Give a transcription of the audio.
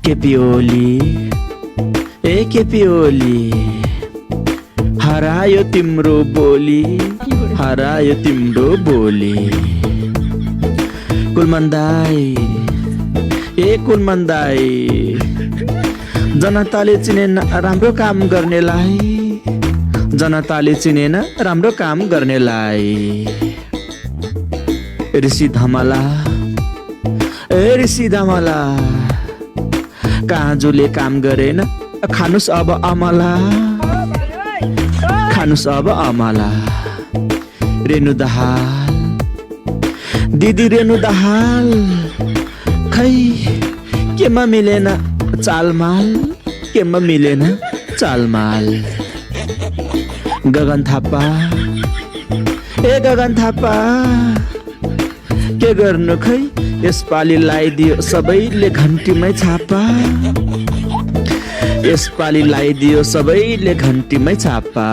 केपी ओली केपी ओली हरायो तिम्रो बोली हरायो तिम्रो बोली कुलमान दाई कुलमान दाई जनताले चिनेन राम्रो काम गर्नेलाई जनताले चिनेन राम्रो काम गर्नेलाई ऋषि धमला ऋषि धमला काजुले काम गरेन खानुस् अब अमला खानुस् अब अमला रेणु दाहाल दिदी रेणु दाहाल खै केमा मिलेन चालमाल केमा मिलेन चालमाल गगन थापा गगन थापा के गर्नु खै यसपालि लगाइदियो सबैले घन्टीमै छापा यसपालि लगाइदियो सबैले घन्टीमै छापा